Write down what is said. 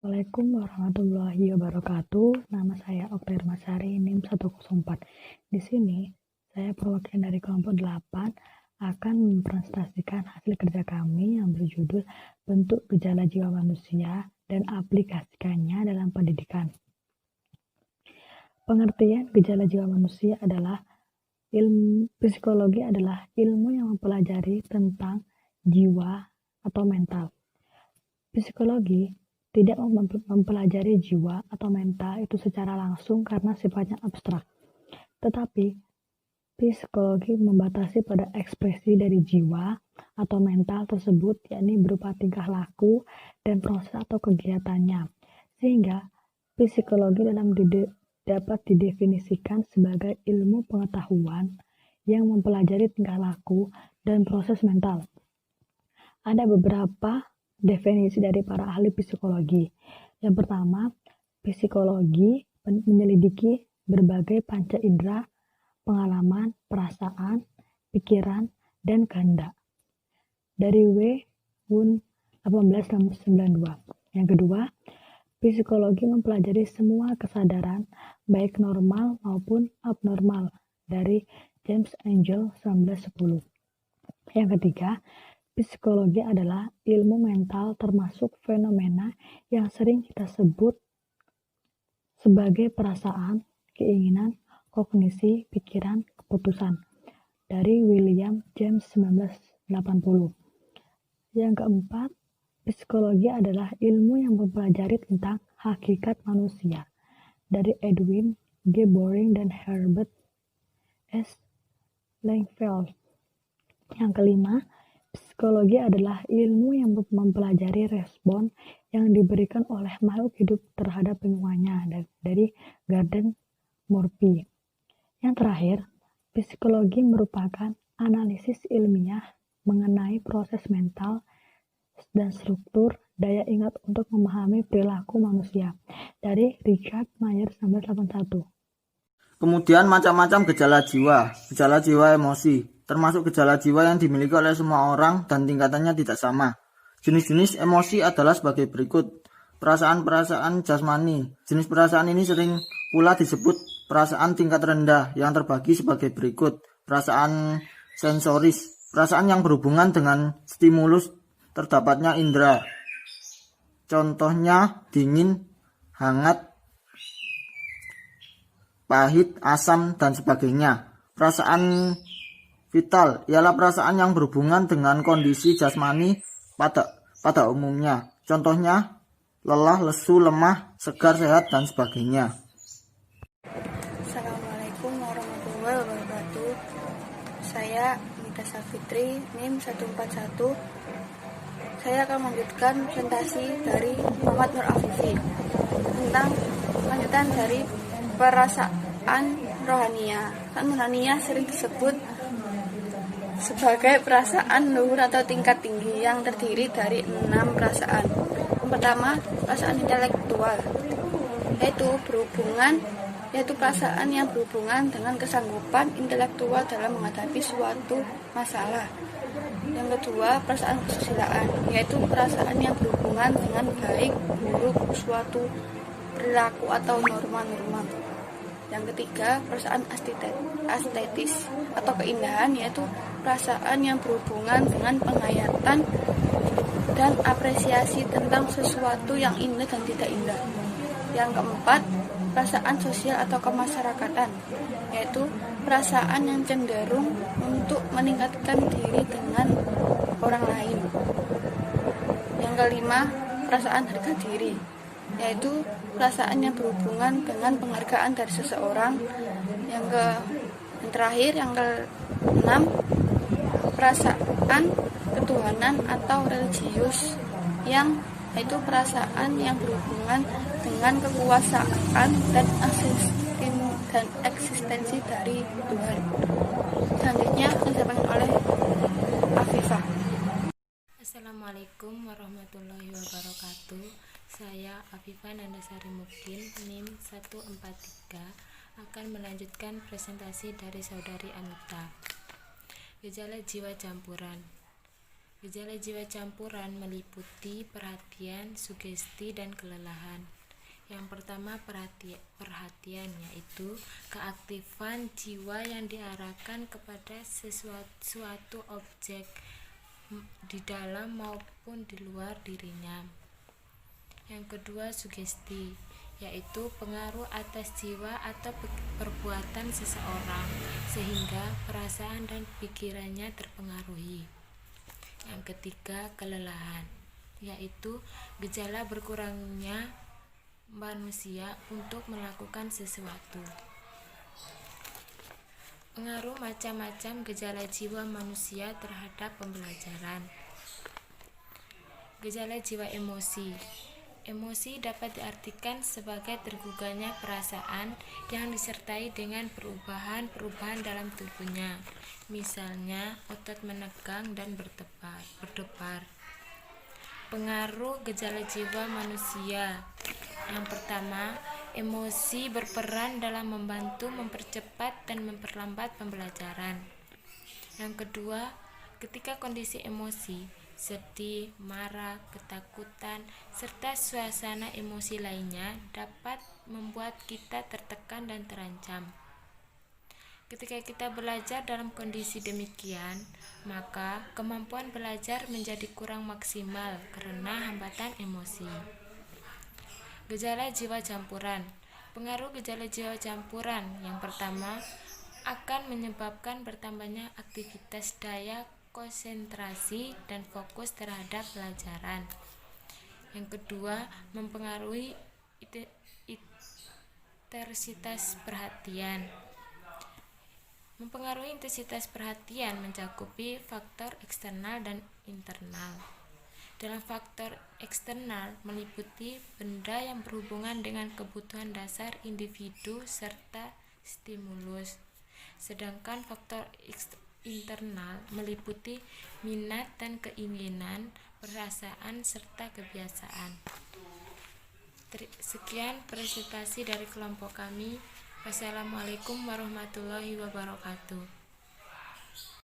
Assalamualaikum warahmatullahi wabarakatuh. Nama saya Oktay Masari, NIM 104. Di sini, saya perwakilan dari kelompok 8 akan mempresentasikan hasil kerja kami yang berjudul Bentuk Gejala Jiwa Manusia dan Aplikasikannya dalam Pendidikan. Pengertian gejala jiwa manusia adalah psikologi adalah ilmu yang mempelajari tentang jiwa atau mental. Psikologi tidak mempelajari jiwa atau mental itu secara langsung karena sifatnya abstrak. Tetapi, psikologi membatasi pada ekspresi dari jiwa atau mental tersebut, yakni berupa tingkah laku dan proses atau kegiatannya. Sehingga, psikologi dapat didefinisikan sebagai ilmu pengetahuan yang mempelajari tingkah laku dan proses mental. Ada beberapa definisi dari para ahli psikologi. Yang pertama, psikologi menyelidiki berbagai panca indera, pengalaman, perasaan, pikiran, dan kehendak. Dari W. Wundt 1892. Yang kedua, psikologi mempelajari semua kesadaran, baik normal maupun abnormal, dari James Angel 1910. Yang ketiga, psikologi adalah ilmu mental termasuk fenomena yang sering kita sebut sebagai perasaan, keinginan, kognisi, pikiran, keputusan, dari William James 1980. Yang keempat, psikologi adalah ilmu yang mempelajari tentang hakikat manusia, dari Edwin G. Boring dan Herbert S. Langfeld. Yang kelima, psikologi adalah ilmu yang mempelajari respon yang diberikan oleh makhluk hidup terhadap lingkungannya, dari Gardner Murphy. Yang terakhir, psikologi merupakan analisis ilmiah mengenai proses mental dan struktur daya ingat untuk memahami perilaku manusia, dari Richard Mayer 1981. Kemudian macam-macam gejala jiwa emosi, termasuk gejala jiwa yang dimiliki oleh semua orang dan tingkatannya tidak sama. Jenis-jenis emosi adalah sebagai berikut. Perasaan-perasaan jasmani. Jenis perasaan ini sering pula disebut perasaan tingkat rendah yang terbagi sebagai berikut. Perasaan sensoris, perasaan yang berhubungan dengan stimulus terdapatnya indera. Contohnya dingin, hangat, pahit, asam, dan sebagainya. Perasaan vital ialah perasaan yang berhubungan dengan kondisi jasmani pada umumnya. Contohnya lelah, lesu, lemah, segar, sehat, dan sebagainya. Assalamualaikum warahmatullahi wabarakatuh. Saya Mita Safitri, NIM 141. Saya akan melanjutkan presentasi dari Muhammad Nur Afifi tentang lanjutan dari perasaan rohania. Rohania sering disebut sebagai perasaan luhur atau tingkat tinggi yang terdiri dari 6 perasaan. Yang pertama, perasaan intelektual, yaitu perasaan yang berhubungan dengan kesanggupan intelektual dalam menghadapi suatu masalah. Yang kedua, perasaan kesusilaan, yaitu perasaan yang berhubungan dengan baik buruk suatu perilaku atau norma-norma. Yang ketiga, perasaan estetis atau keindahan, yaitu perasaan yang berhubungan dengan penghayatan dan apresiasi tentang sesuatu yang indah dan tidak indah. Yang keempat, perasaan sosial atau kemasyarakatan, yaitu perasaan yang cenderung untuk meningkatkan diri dengan orang lain. Yang kelima, perasaan harga diri, yaitu perasaan yang berhubungan dengan penghargaan dari seseorang. Yang terakhir, yang keenam, perasaan ketuhanan atau religius, yaitu perasaan yang berhubungan dengan kekuasaan dan eksistensi dari Tuhan. Selanjutnya disampaikan oleh Afifah. Assalamualaikum warahmatullahi wabarakatuh. Saya Afifah Nandasari Muktin, NIM 143, akan melanjutkan presentasi dari saudari Anita. Gejala jiwa campuran. Gejala jiwa campuran meliputi perhatian, sugesti, dan kelelahan. Yang pertama perhatian, yaitu keaktifan jiwa yang diarahkan kepada suatu objek di dalam maupun di luar dirinya. Yang kedua sugesti, yaitu pengaruh atas jiwa atau perbuatan seseorang sehingga perasaan dan pikirannya terpengaruhi. Yang ketiga kelelahan, yaitu gejala berkurangnya manusia untuk melakukan sesuatu. Pengaruh macam-macam gejala jiwa manusia terhadap pembelajaran. Gejala jiwa emosi. Emosi dapat diartikan sebagai tergugahnya perasaan yang disertai dengan perubahan-perubahan dalam tubuhnya. Misalnya, otot menegang dan berdebar. Pengaruh gejala jiwa manusia. Yang pertama, emosi berperan dalam membantu mempercepat dan memperlambat pembelajaran. Yang kedua, ketika kondisi emosi, sedih, marah, ketakutan, serta suasana emosi lainnya dapat membuat kita tertekan dan terancam. Ketika kita belajar dalam kondisi demikian, maka kemampuan belajar menjadi kurang maksimal karena hambatan emosi. Gejala jiwa campuran. Pengaruh gejala jiwa campuran yang pertama akan menyebabkan bertambahnya aktivitas daya konsentrasi dan fokus terhadap pelajaran. Yang kedua, mempengaruhi intensitas perhatian. Mempengaruhi intensitas perhatian mencakupi faktor eksternal dan internal. Dalam faktor eksternal meliputi benda yang berhubungan dengan kebutuhan dasar individu serta stimulus. Sedangkan faktor internal meliputi minat dan keinginan, perasaan serta kebiasaan. Sekian presentasi dari kelompok kami. Wassalamualaikum warahmatullahi wabarakatuh.